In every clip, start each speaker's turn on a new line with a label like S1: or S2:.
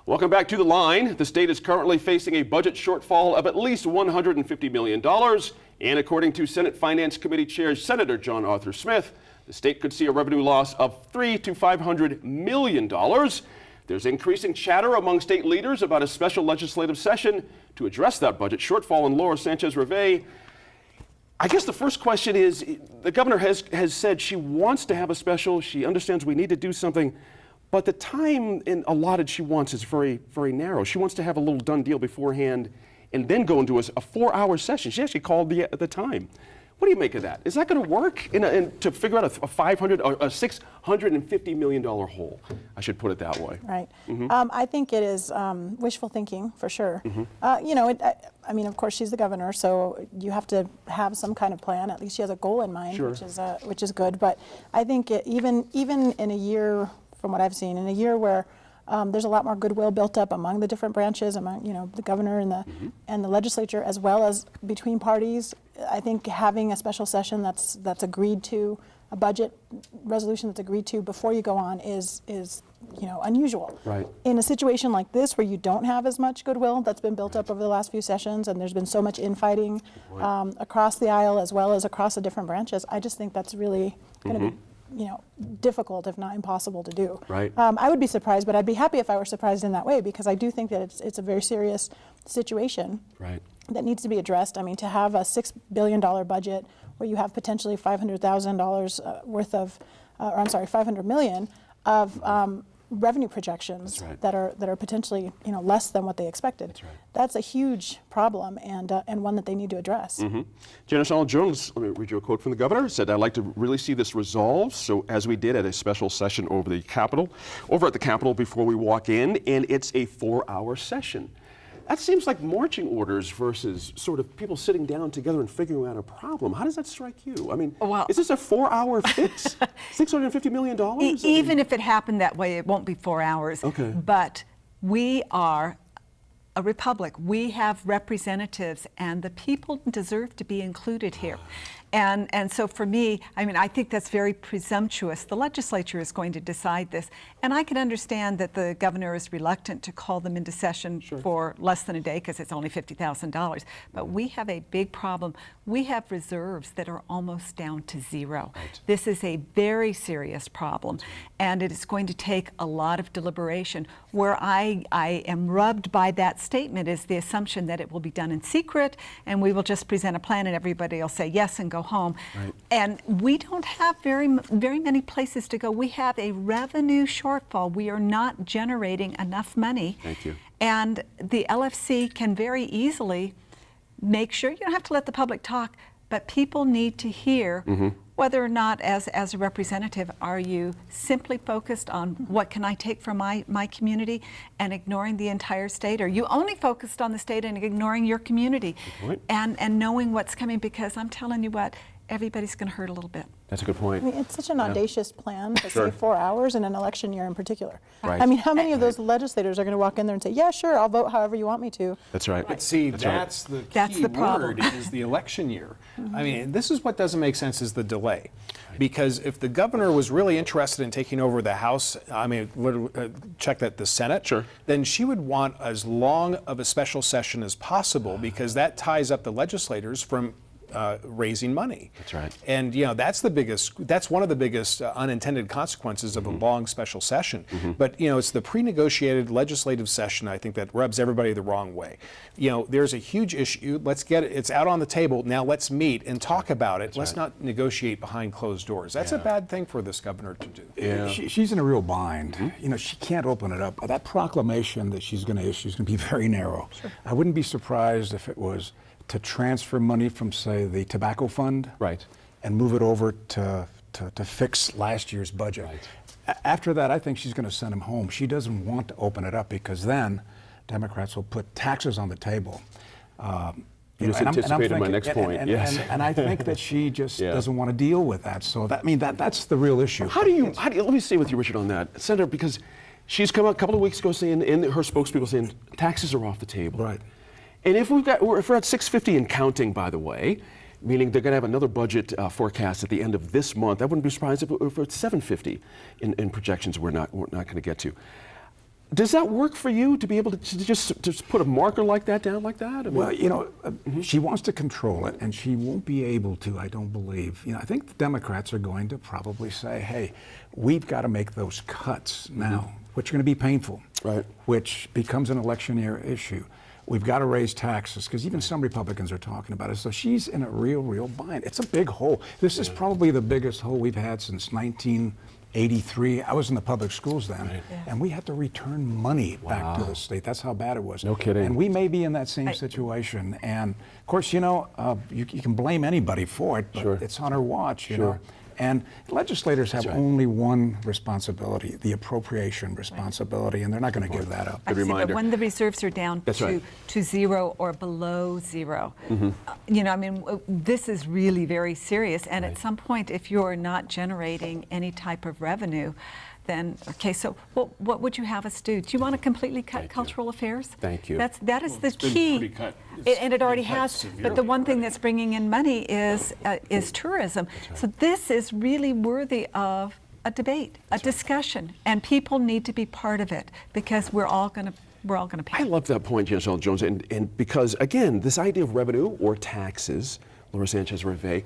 S1: Welcome back to The Line. The state is currently facing a budget shortfall of at least $150 million. And according to Senate Finance Committee Chair Senator John Arthur Smith, the state could see a revenue loss of $300 to $500 million. There's increasing chatter among state leaders about a special legislative session to address that budget shortfall. And Laura Sanchez-Rivey, I guess the first question is, the governor has said she wants to have a special. She understands we need to do something. But the time allotted she wants is very, very narrow. She wants to have a little done deal beforehand and then go into a 4-hour session. She actually called the time. What do you make of that? Is that going to work to figure out a $650 million hole? I should put it that way.
S2: Right. I think it is wishful thinking for sure. I mean, of course, she's the governor, so you have to have some kind of plan. At least she has a goal in mind,
S1: sure,
S2: which is good. But I think even in a year, from what I've seen, in a year where there's a lot more goodwill built up among the different branches, among the governor and the legislature, as well as between parties, I think having a special session that's agreed to, a budget resolution that's agreed to before you go on is unusual.
S1: Right.
S2: In a situation like this where you don't have as much goodwill that's been built up over the last few sessions, and there's been so much infighting across the aisle as well as across the different branches, I just think that's really going to be difficult, if not impossible, to do.
S1: Right.
S2: I would be surprised, but I'd be happy if I were surprised in that way, because I do think that it's a very serious situation that needs to be addressed. I mean, to have a $6 billion budget where you have potentially $500,000 worth of, $500 million of revenue projections that are potentially less than what they expected. That's a huge problem and one that they need to address.
S1: Janice Arnold Jones, let me read you a quote from the governor, said, "I'd like to really see this resolved, so as we did at a special session over at the Capitol before we walk in, and it's a 4-hour session." That seems like marching orders versus sort of people sitting down together and figuring out a problem. How does that strike you? I mean, is this a 4-hour fix? $650 million?
S3: Even if it happened that way, it won't be 4 hours.
S1: Okay.
S3: But we are a republic. We have representatives, and the people deserve to be included here. And so for me, I mean, I think that's very presumptuous. The legislature is going to decide this. And I can understand that the governor is reluctant to call them into session for less than a day because it's only $50,000. But we have a big problem. We have reserves that are almost down to zero. This is a very serious problem. And it is going to take a lot of deliberation. Where I am rubbed by that statement is the assumption that it will be done in secret and we will just present a plan and everybody will say yes and go home. And we don't have very many places to go. We have a revenue shortfall. We are not generating enough money.
S1: Thank you.
S3: And the LFC can very easily make sure, you don't have to let the public talk, but people need to hear whether or not, as a representative, are you simply focused on what can I take from my community and ignoring the entire state? Are you only focused on the state and ignoring your community? And knowing what's coming, because I'm telling you what, everybody's going to hurt a little bit.
S1: That's a good point.
S2: I mean, it's such an audacious plan to say 4 hours in an election year in particular.
S1: Right.
S2: I mean, how many of those legislators are going to walk in there and say, yeah, sure, I'll vote however you want me to?
S1: That's right.
S4: But see, that's the key word is the election year. I mean, this is what doesn't make sense is the delay. Because if the governor was really interested in taking over the House, I mean, check that the Senate, then she would want as long of a special session as possible, because that ties up the legislators from raising money.
S1: That's right.
S4: And that's one of the biggest unintended consequences of a long special session. But it's the pre-negotiated legislative session, I think, that rubs everybody the wrong way. There's a huge issue. Let's get it. It's out on the table. Now let's meet and talk about it. Let's not negotiate behind closed doors. That's a bad thing for this governor to do.
S5: She's in a real bind. She can't open it up. That proclamation that she's going to issue is going to be very narrow. I wouldn't be surprised if it was to transfer money from, say, the tobacco fund and move it over to fix last year's budget. After that, I think she's going to send him home. She doesn't want to open it up, because then Democrats will put taxes on the table.
S1: You just anticipated my next point.
S5: And I think that she just doesn't want to deal with that. So that's the real issue.
S1: How do you, let me stay with you, Richard, on that. Senator, because she's come out a couple of weeks ago saying, and her spokespeople saying, taxes are off the table. And if we're at 650 and counting, by the way, meaning they're going to have another budget forecast at the end of this month, I wouldn't be surprised if it's 750 in projections we're not going to get to. Does that work for you to be able to just put a marker like that down like that? I mean,
S5: Well, you know, she wants to control it, and she won't be able to, I don't believe. You know, I think the Democrats are going to probably say, hey, we've got to make those cuts now, which are going to be painful,
S1: Right.
S5: which becomes an election year issue. We've got to raise taxes, because even some Republicans are talking about it. So she's in a real bind. It's a big hole. This is probably the biggest hole we've had since 1983. I was in the public schools then, and we had to return money back to the state. That's how bad it was.
S1: No kidding.
S5: And we may be in that same situation. And of course, you know, you can blame anybody for it, but
S1: Sure.
S5: it's on her watch, you
S1: Sure.
S5: know. And legislators have only one responsibility, the appropriation responsibility, and they're not going to give that up.
S3: I see,
S1: reminder.
S3: but when the reserves are down
S1: That's right.
S3: to zero or below zero, you know, I mean, this is really very serious. And at some point, if you're not generating any type of revenue, then, okay, so what would you have us do? Do you want to completely cut cultural affairs?
S1: Thank you.
S3: That is the
S4: been
S3: key.
S4: pretty cut.
S3: And it already
S4: been cut
S3: has.
S4: severely
S3: But the one thing
S4: already.
S3: that's bringing in money is tourism. So this is really worthy of a debate, a discussion, and people need to be part of it because we're all going to pay.
S1: I love that point, Giselle Jones, and because, again, this idea of revenue or taxes, Laura Sanchez-Rivey,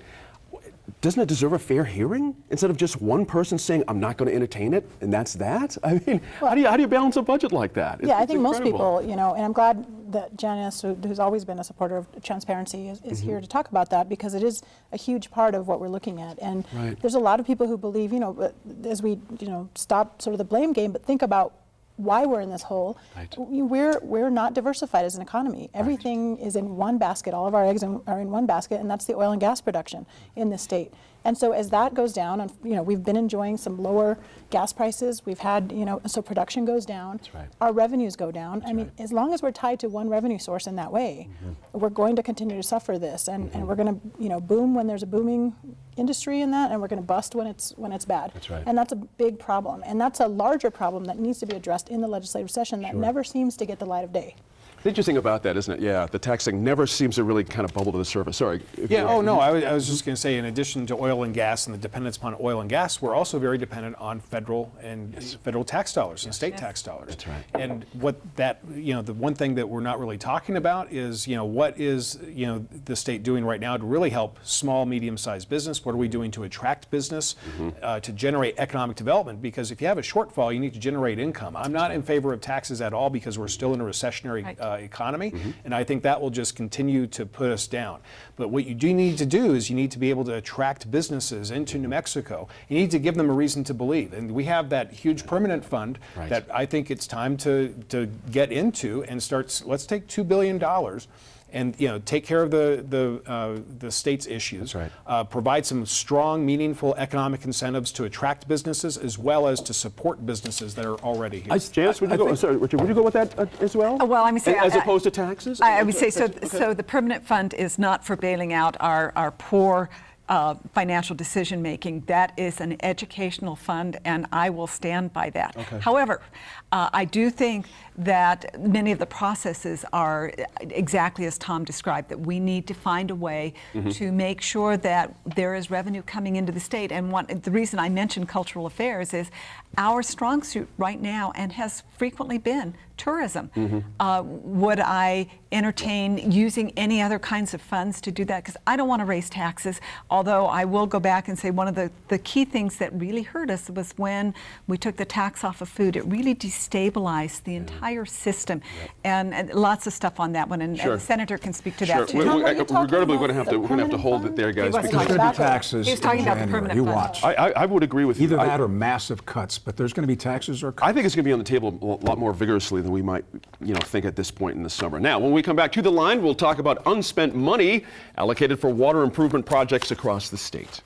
S1: doesn't it deserve a fair hearing instead of just one person saying, I'm not going to entertain it, and that's that? I mean, how do you balance a budget like that?
S2: Yeah, I
S1: It's
S2: think most
S1: incredible.
S2: people, you know, and I'm glad that Janice, who's always been a supporter of transparency, is here to talk about that because it is a huge part of what we're looking at. And
S1: Right.
S2: there's a lot of people who believe, you know, as we, you know, stop sort of the blame game, but think about why we're in this hole.
S1: Right.
S2: We're not diversified as an economy. Everything is in one basket. All of our eggs are in one basket, and that's the oil and gas production in this state. And so as that goes down, and you know, we've been enjoying some lower gas prices. We've had, you know, so production goes down.
S1: That's right.
S2: Our revenues go down. I mean, as long as we're tied to one revenue source in that way, we're going to continue to suffer this, and we're going to, you know, boom when there's a booming industry in that, and we're going to bust when it's bad.
S1: That's right.
S2: And that's a big problem, and that's a larger problem that needs to be addressed in the legislative session that never seems to get the light of day.
S1: The interesting about that, isn't it? Yeah, the tax thing never seems to really kind of bubble to the surface. Sorry. if
S4: Yeah,
S1: you-
S4: oh no, I was just going to say, in addition to oil and gas and the dependence upon oil and gas, we're also very dependent on federal tax dollars and state tax dollars.
S1: That's right.
S4: And what that, you know, the one thing that we're not really talking about is, you know, what is, you know, the state doing right now to really help small, medium-sized business? What are we doing to attract business, to generate economic development? Because if you have a shortfall, you need to generate income. I'm not in favor of taxes at all because we're still in a recessionary
S3: Right.
S4: economy, and I think that will just continue to put us down. But what you do need to do is you need to be able to attract businesses into New Mexico. You need to give them a reason to believe, and we have that huge permanent fund
S1: Right.
S4: that I think it's time to get into and start. Let's take $2 billion. And you know, take care of the state's issues.
S1: That's
S4: Provide some strong, meaningful economic incentives to attract businesses, as well as to support businesses that are already here.
S1: Janice, would you go? Sorry, Richard, would you go with that as well?
S3: Well, I would say,
S1: as
S3: I-
S1: opposed to taxes.
S3: I would say so.
S1: Okay.
S3: So the permanent fund is not for bailing out our poor financial decision making. That is an educational fund, and I will stand by that. However, I do think that many of the processes are exactly as Tom described, that we need to find a way to make sure that there is revenue coming into the state. And the reason I mentioned cultural affairs is our strong suit right now, and has frequently been, tourism. Would I entertain using any other kinds of funds to do that? Because I don't want to raise taxes, although I will go back and say one of the key things that really hurt us was when we took the tax off of food. It really destabilized the entire system, and lots of stuff on that one, and
S1: Sure.
S3: the senator can speak to
S1: Sure.
S3: that too.
S2: Tom, were you talking
S1: Regrettably, we're
S2: about
S1: going
S2: the
S1: to have to hold it
S2: permanent
S1: there, guys.
S3: fund? He
S1: because
S3: wasn't
S5: There's going to be
S2: about-
S5: taxes
S3: he was talking
S5: in
S3: about the
S5: January.
S3: permanent
S5: You
S3: fund.
S5: watch.
S1: I would agree with you.
S5: Either that or massive cuts, but there's going to be taxes or cuts.
S1: I think it's going to be on the table a lot more vigorously than we might, think at this point in the summer. Now, when we come back to the line, we'll talk about unspent money allocated for water improvement projects across the state.